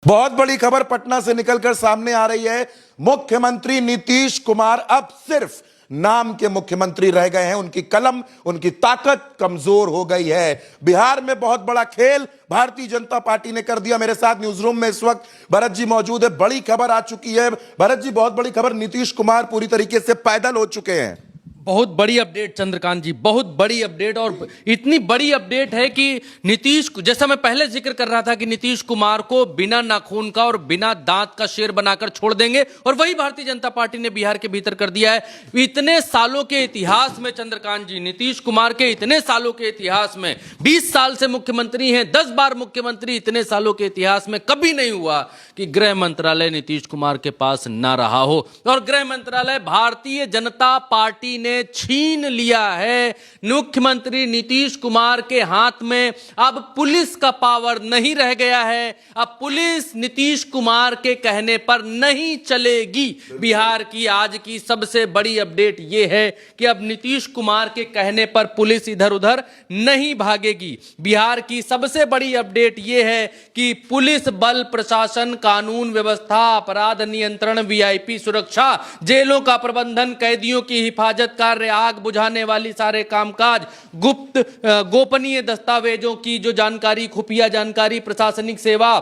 बहुत बड़ी खबर पटना से निकलकर सामने आ रही है। मुख्यमंत्री नीतीश कुमार अब सिर्फ नाम के मुख्यमंत्री रह गए हैं। उनकी कलम, उनकी ताकत कमजोर हो गई है। बिहार में बहुत बड़ा खेल भारतीय जनता पार्टी ने कर दिया। मेरे साथ न्यूज रूम में इस वक्त भरत जी मौजूद है। बड़ी खबर आ चुकी है भरत जी, बहुत बड़ी खबर। नीतीश कुमार पूरी तरीके से पैदल हो चुके हैं। बहुत बड़ी अपडेट चंद्रकांत जी, बहुत बड़ी अपडेट। और इतनी बड़ी अपडेट है कि नीतीश, जैसा मैं पहले जिक्र कर रहा था कि नीतीश कुमार को बिना नाखून का और बिना दांत का शेर बनाकर छोड़ देंगे, और वही भारतीय जनता पार्टी ने बिहार के भीतर कर दिया है। इतने सालों के इतिहास में चंद्रकांत जी, नीतीश कुमार के इतने सालों के इतिहास में, 20 साल से मुख्यमंत्री हैं, 10 बार मुख्यमंत्री, इतने सालों के इतिहास में कभी नहीं हुआ कि गृह मंत्रालय नीतीश कुमार के पास ना रहा हो। और गृह मंत्रालय भारतीय जनता पार्टी ने छीन लिया है। मुख्यमंत्री नीतीश कुमार के हाथ में अब पुलिस का पावर नहीं रह गया है। अब पुलिस नीतीश कुमार के कहने पर नहीं चलेगी। बिहार की आज की सबसे बड़ी अपडेट यह है कि अब नीतीश कुमार के कहने पर पुलिस इधर उधर नहीं भागेगी। बिहार की सबसे बड़ी अपडेट यह है कि पुलिस बल, प्रशासन, कानून व्यवस्था, अपराध नियंत्रण, वीआईपी सुरक्षा, जेलों का प्रबंधन, कैदियों की हिफाजत, कार्य, आग बुझाने वाली सारे कामकाज, गुप्त गोपनीय दस्तावेजों की जो जानकारी, खुफिया जानकारी, प्रशासनिक सेवा,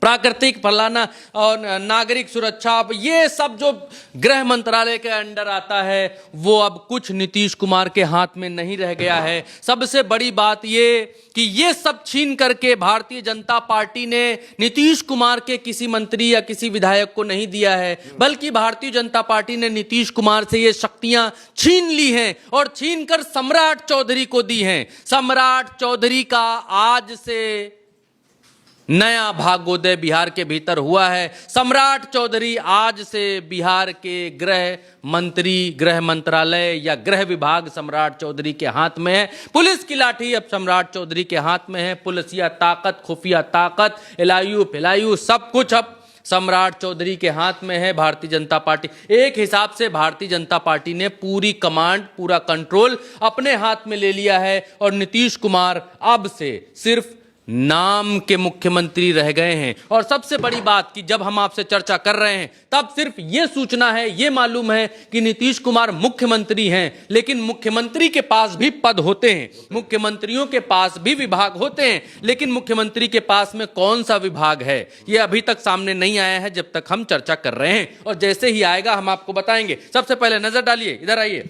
प्राकृतिक फलाना और नागरिक सुरक्षा, ये सब जो गृह मंत्रालय के अंडर आता है वो अब कुछ नीतीश कुमार के हाथ में नहीं रह गया है। सबसे बड़ी बात ये कि ये सब छीन करके भारतीय जनता पार्टी ने नीतीश कुमार के किसी मंत्री या किसी विधायक को नहीं दिया है, बल्कि भारतीय जनता पार्टी ने नीतीश कुमार से ये शक्तियां छीन ली हैं और छीन कर सम्राट चौधरी को दी हैं। सम्राट चौधरी का आज से नया भाग्योदय बिहार के भीतर हुआ है। सम्राट चौधरी आज से बिहार के गृह मंत्री, गृह मंत्रालय या गृह विभाग सम्राट चौधरी के हाथ में है। पुलिस की लाठी अब सम्राट चौधरी के हाथ में है। पुलिसिया ताकत, खुफिया ताकत, एलआईयू फिलआईयू सब कुछ अब सम्राट चौधरी के हाथ में है। भारतीय जनता पार्टी, एक हिसाब से भारतीय जनता पार्टी ने पूरी कमांड, पूरा कंट्रोल अपने हाथ में ले लिया है और नीतीश कुमार अब से सिर्फ नाम के मुख्यमंत्री रह गए हैं। और सबसे बड़ी बात कि जब हम आपसे चर्चा कर रहे हैं तब सिर्फ यह सूचना है, यह मालूम है कि नीतीश कुमार मुख्यमंत्री हैं, लेकिन मुख्यमंत्री के पास भी पद होते हैं, मुख्यमंत्रियों के पास भी विभाग होते हैं, लेकिन मुख्यमंत्री के पास में कौन सा विभाग है यह अभी तक सामने नहीं आया है जब तक हम चर्चा कर रहे हैं। और जैसे ही आएगा हम आपको बताएंगे। सबसे पहले नजर डालिए, इधर आइए,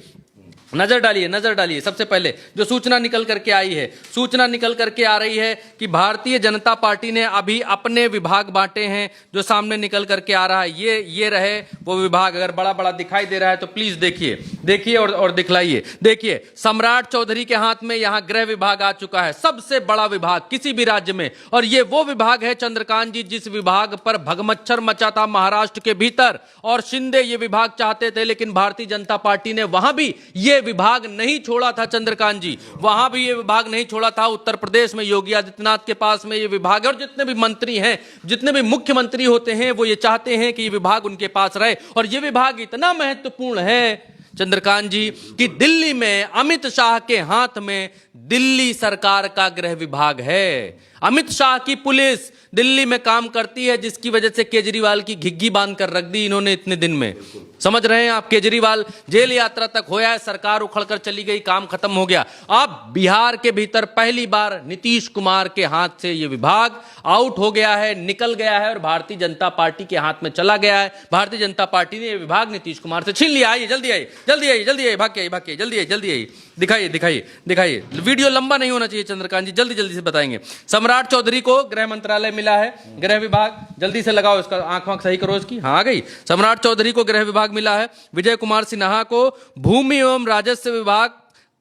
नजर डालिए, नजर डालिए। सबसे पहले जो सूचना निकल करके आई है, सूचना निकल करके आ रही है कि भारतीय जनता पार्टी ने अभी अपने विभाग बांटे हैं। जो सामने निकल करके आ रहा है ये रहे वो विभाग। अगर बड़ा बड़ा दिखाई दे रहा है तो प्लीज देखिए, देखिए और दिखलाइए। देखिए, सम्राट चौधरी के हाथ में यहां गृह विभाग आ चुका है, सबसे बड़ा विभाग किसी भी राज्य में। और ये वो विभाग है चंद्रकांत जी जिस विभाग पर भगमच्छर मचा था महाराष्ट्र के भीतर, और शिंदे ये विभाग चाहते थे, लेकिन भारतीय जनता पार्टी ने वहां भी ये विभाग नहीं छोड़ा था। चंद्रकांत जी, वहां भी ये विभाग नहीं छोड़ा था। उत्तर प्रदेश में योगी आदित्यनाथ के पास में ये विभाग है, और जितने भी मंत्री हैं, जितने भी मुख्यमंत्री होते हैं, वो ये चाहते हैं कि ये विभाग उनके पास रहे। और ये विभाग इतना महत्वपूर्ण है चंद्रकांत जी कि दिल्ली में अमित शाह के हाथ में दिल्ली सरकार का गृह विभाग है। अमित शाह की पुलिस दिल्ली में काम करती है, जिसकी वजह से केजरीवाल की घिग्गी बांध कर रख दी इन्होंने इतने दिन में। समझ रहे हैं आप? केजरीवाल जेल यात्रा तक होया है, सरकार उखड़कर चली गई, काम खत्म हो गया। अब बिहार के भीतर पहली बार नीतीश कुमार के हाथ से यह विभाग आउट हो गया है, निकल गया है और भारतीय जनता पार्टी के हाथ में चला गया है। भारतीय जनता पार्टी ने यह विभाग नीतीश कुमार से छीन लिया। आइए, जल्दी आइए, जल्दी आइए, जल्दी आइए, भाग के आइए, भाग के, जल्दी आइए, जल्दी आइए, दिखाइए, दिखाइए, दिखाइए। वीडियो लंबा नहीं होना चाहिए चंद्रकांत जी, जल्दी जल्दी से बताएंगे। सम्राट चौधरी को गृह मंत्रालय मिला है, गृह विभाग। जल्दी से लगाओ इसका, आंख वाँख सही करो इसकी। हाँ, आ गई। सम्राट चौधरी को गृह विभाग मिला है। विजय कुमार सिन्हा को भूमि एवं राजस्व विभाग,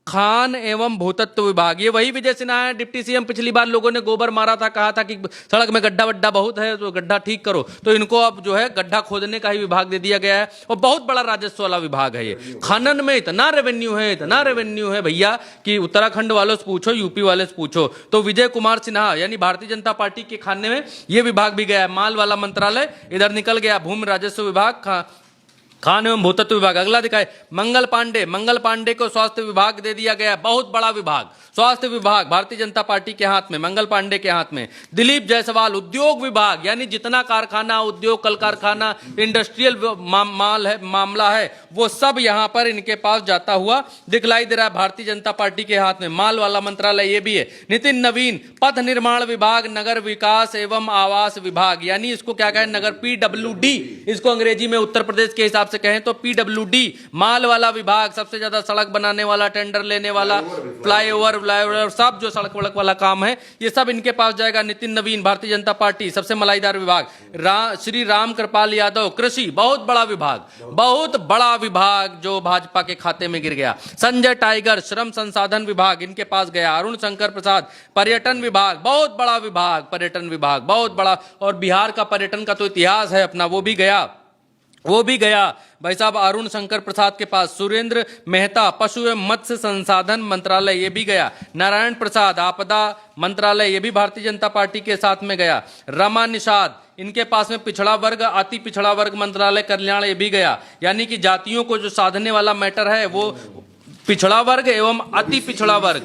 खान एवं भूतत्व विभाग। ये वही विजय सिन्हा है, डिप्टी सीएम। पिछली बार लोगों ने गोबर मारा था, कहा था कि सड़क में गड्ढा वड्ढा बहुत है तो गड्ढा ठीक करो, तो इनको अब जो है गड्ढा खोदने का ही विभाग दे दिया गया है। और बहुत बड़ा राजस्व वाला विभाग है ये। खनन में इतना रेवेन्यू है, इतना रेवेन्यू है भैया कि उत्तराखंड वालों से पूछो, यूपी वाले से पूछो। तो विजय कुमार सिन्हा यानी भारतीय जनता पार्टी के खाने में ये विभाग भी गया है। माल वाला मंत्रालय इधर निकल गया, भूमि राजस्व विभाग, खान एवं भूतत्व विभाग। अगला दिखाए मंगल पांडे को स्वास्थ्य विभाग दे दिया गया, बहुत बड़ा विभाग। स्वास्थ्य विभाग भारतीय जनता पार्टी के हाथ में, मंगल पांडे के हाथ में। दिलीप जायसवाल उद्योग विभाग, यानी जितना कारखाना, उद्योग, कल कारखाना, इंडस्ट्रियल मामला है वो सब यहां पर इनके पास जाता हुआ दिखलाई दे रहा है भारतीय जनता पार्टी के हाथ में। माल वाला मंत्रालय ये भी है। नितिन नवीन पथ निर्माण विभाग, नगर विकास एवं आवास विभाग, यानी इसको क्या कहें, नगर PWD, इसको अंग्रेजी में उत्तर प्रदेश के हिसाब से कहें तो PWD। माल वाला विभाग, सबसे ज्यादा सड़क बनाने वाला, टेंडर लेने वाला, फ्लाईओवर सब जो सड़क वड़क वाला काम है ये सब इनके पास जाएगा। नितिन नवीन भारतीय जनता पार्टी, सबसे मलाईदार विभाग। श्री राम कृपाल यादव कृषि, बहुत बड़ा विभाग जो भाजपा के खाते में गिर गया। संजय टाइगर श्रम संसाधन विभाग इनके पास गया। अरुण शंकर प्रसाद पर्यटन विभाग, बहुत बड़ा विभाग, पर्यटन विभाग बहुत बड़ा, और बिहार का पर्यटन का तो इतिहास है अपना, वो भी गया भाई साहब अरुण शंकर प्रसाद के पास। सुरेंद्र मेहता पशु एवं मत्स्य संसाधन मंत्रालय, ये भी गया। नारायण प्रसाद आपदा मंत्रालय, ये भी भारतीय जनता पार्टी के साथ में गया। रमा निषाद इनके पास में पिछड़ा वर्ग, अति पिछड़ा वर्ग मंत्रालय कल्याण, ये भी गया। यानी कि जातियों को जो साधने वाला मैटर है वो पिछड़ा वर्ग एवं अति पिछड़ा वर्ग,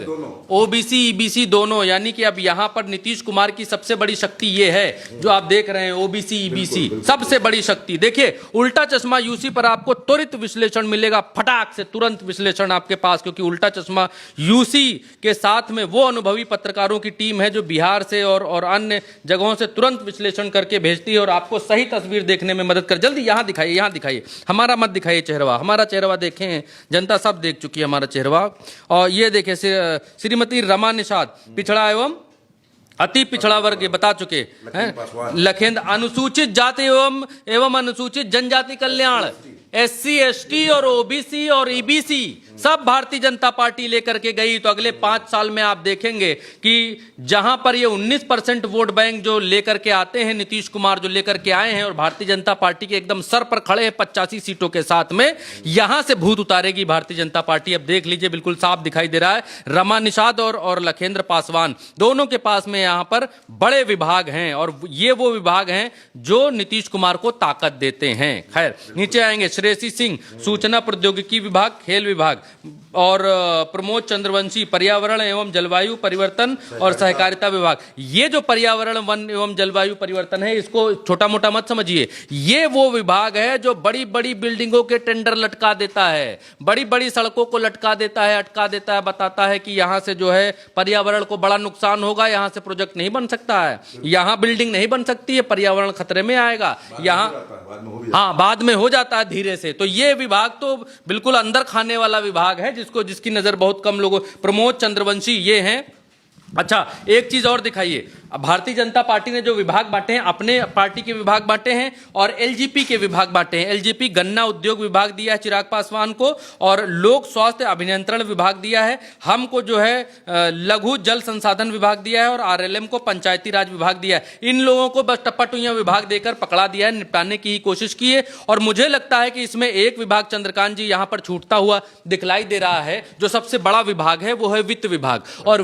ओबीसी ईबीसी दोनों। यानी कि अब यहां पर नीतीश कुमार की सबसे बड़ी शक्ति ये है जो आप देख रहे हैं, ओबीसी ईबीसी सबसे बड़ी शक्ति। देखिए उल्टा चश्मा यूसी पर आपको त्वरित विश्लेषण मिलेगा, फटाक से तुरंत विश्लेषण आपके पास, क्योंकि उल्टा चश्मा यूसी के साथ में वो अनुभवी पत्रकारों की टीम है जो बिहार से और अन्य जगहों से तुरंत विश्लेषण करके भेजती है और आपको सही तस्वीर देखने में मदद कर। जल्दी यहां दिखाइए, हमारा मत दिखाइए चेहरवा, हमारा चेहरवा देखें, जनता सब देख चुकी है हमारा चेहरा। और ये देखिए श्रीमती रमा निषाद पिछड़ा एवं अति पिछड़ा वर्ग बता चुके हैं। लखेंद्र अनुसूचित जाति एवं अनुसूचित जनजाति कल्याण, SC ST और OBC और EBC सब भारतीय जनता पार्टी लेकर के गई। तो अगले 5 साल में आप देखेंगे कि जहां पर ये 19% वोट बैंक जो लेकर के आते हैं, नीतीश कुमार जो लेकर के आए हैं और भारतीय जनता पार्टी के एकदम सर पर खड़े हैं 85 सीटों के साथ में, यहां से भूत उतारेगी भारतीय जनता पार्टी। अब देख लीजिए बिल्कुल साफ दिखाई दे रहा है, रमा निषाद और लखेंद्र पासवान दोनों के पास में यहां पर बड़े विभाग हैं और ये वो विभाग हैं जो नीतीश कुमार को ताकत देते हैं। खैर नीचे आएंगे, श्रेयसी सिंह सूचना प्रौद्योगिकी विभाग, खेल विभाग, और प्रमोद चंद्रवंशी पर्यावरण एवं जलवायु परिवर्तन और सहकारिता विभाग। ये जो पर्यावरण वन एवं जलवायु परिवर्तन है इसको छोटा मोटा मत समझिए, ये वो विभाग है जो बड़ी बड़ी बिल्डिंगों के टेंडर लटका देता है, बड़ी बड़ी सड़कों को लटका देता है, अटका देता है, बताता है कि यहां से जो है पर्यावरण को बड़ा नुकसान होगा, यहां से प्रोजेक्ट नहीं बन सकता है, यहां बिल्डिंग नहीं बन सकती है, पर्यावरण खतरे में आएगा, यहां बाद में हो जाता है धीरे से। तो ये विभाग तो बिल्कुल अंदर खाने वाला विभाग है जिसकी नजर बहुत कम लोगों। प्रमोद चंद्रवंशी ये हैं। अच्छा एक चीज और दिखाइए, भारतीय जनता पार्टी ने जो विभाग बांटे हैं, अपने पार्टी के विभाग बांटे हैं और एलजीपी के विभाग बांटे हैं। एलजीपी गन्ना उद्योग विभाग दिया है चिराग पासवान को और लोक स्वास्थ्य अभियंत्रण विभाग दिया है, हमको जो है लघु जल संसाधन विभाग दिया है और आरएलएम को पंचायती राज विभाग दिया है। इन लोगों को बस टप्पा विभाग देकर पकड़ा दिया है, निपटाने की कोशिश की है और मुझे लगता है कि इसमें एक विभाग चंद्रकांत जी यहां पर छूटता हुआ दिखलाई दे रहा है, जो सबसे बड़ा विभाग है वो है वित्त विभाग। और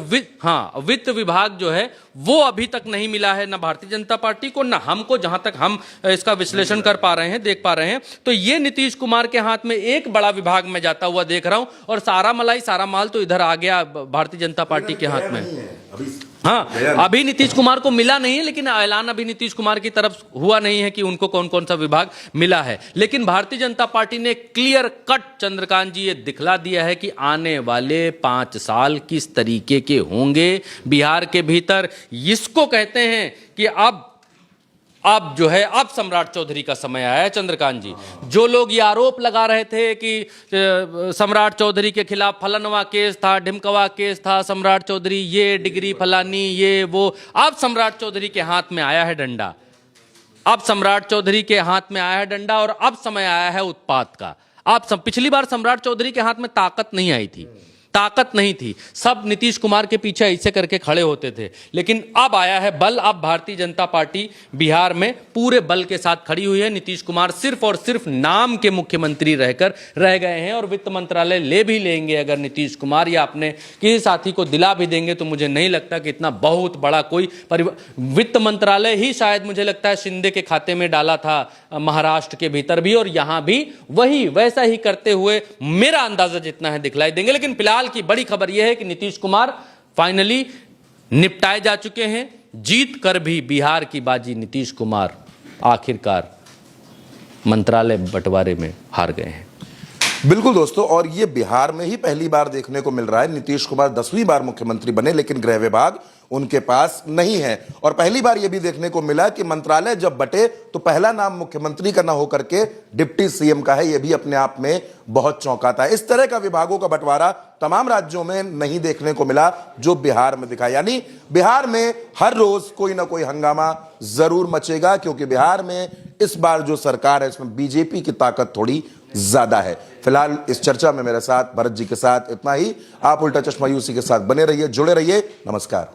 वित्त विभाग जो है वो अभी तक नहीं मिला है ना भारतीय जनता पार्टी को ना हमको, जहां तक हम इसका विश्लेषण कर पा रहे हैं, देख पा रहे हैं। तो ये नीतीश कुमार के हाथ में एक बड़ा विभाग में जाता हुआ देख रहा हूं और सारा माल तो इधर आ गया भारतीय जनता पार्टी के हाथ में। अभी नीतीश कुमार को मिला नहीं है, लेकिन ऐलान अभी नीतीश कुमार की तरफ हुआ नहीं है कि उनको कौन कौन सा विभाग मिला है। लेकिन भारतीय जनता पार्टी ने क्लियर कट चंद्रकांत जी ये दिखला दिया है कि आने वाले 5 साल किस तरीके के होंगे बिहार के भीतर। इसको कहते हैं कि अब जो है अब सम्राट चौधरी का समय आया है चंद्रकांत जी। जो लोग ये आरोप लगा रहे थे कि सम्राट चौधरी के खिलाफ फलनवा केस था, ढिमकवा केस था, सम्राट चौधरी ये डिग्री फलानी ये वो, अब सम्राट चौधरी के हाथ में आया है डंडा, अब सम्राट चौधरी के हाथ में आया है डंडा और अब समय आया है उत्पात का। पिछली बार सम्राट चौधरी के हाथ में ताकत नहीं आई थी, ताकत नहीं थी, सब नीतीश कुमार के पीछे ऐसे करके खड़े होते थे। लेकिन अब आया है बल, अब भारतीय जनता पार्टी बिहार में पूरे बल के साथ खड़ी हुई है। नीतीश कुमार सिर्फ और सिर्फ नाम के मुख्यमंत्री रहकर रह गए हैं और वित्त मंत्रालय ले भी लेंगे अगर नीतीश कुमार, या अपने किसी साथी को दिला भी देंगे तो मुझे नहीं लगता कि इतना बहुत बड़ा कोई वित्त मंत्रालय ही शायद मुझे लगता है शिंदे के खाते में डाला था महाराष्ट्र के भीतर भी, और यहां भी वही वैसा ही करते हुए मेरा अंदाजा जितना है दिखलाई देंगे। लेकिन फिलहाल की बड़ी खबर यह है कि नीतीश कुमार फाइनली निपटाए जा चुके हैं। जीत कर भी बिहार की बाजी नीतीश कुमार आखिरकार मंत्रालय बंटवारे में हार गए हैं। बिल्कुल दोस्तों, और ये बिहार में ही पहली बार देखने को मिल रहा है। नीतीश कुमार 10वीं बार मुख्यमंत्री बने लेकिन गृह विभाग उनके पास नहीं है, और पहली बार यह भी देखने को मिला कि मंत्रालय जब बटे तो पहला नाम मुख्यमंत्री का ना होकर के डिप्टी सीएम का है। यह भी अपने आप में बहुत चौंकाता है। इस तरह का विभागों का बंटवारा तमाम राज्यों में नहीं देखने को मिला जो बिहार में दिखा। यानी बिहार में हर रोज कोई ना कोई हंगामा जरूर मचेगा, क्योंकि बिहार में इस बार जो सरकार है इसमें बीजेपी की ताकत थोड़ी ज्यादा है। फिलहाल इस चर्चा में मेरे साथ भरत जी के साथ इतना ही। आप उल्टा चश्मा यूसी के साथ बने रहिए, जुड़े रहिए। नमस्कार।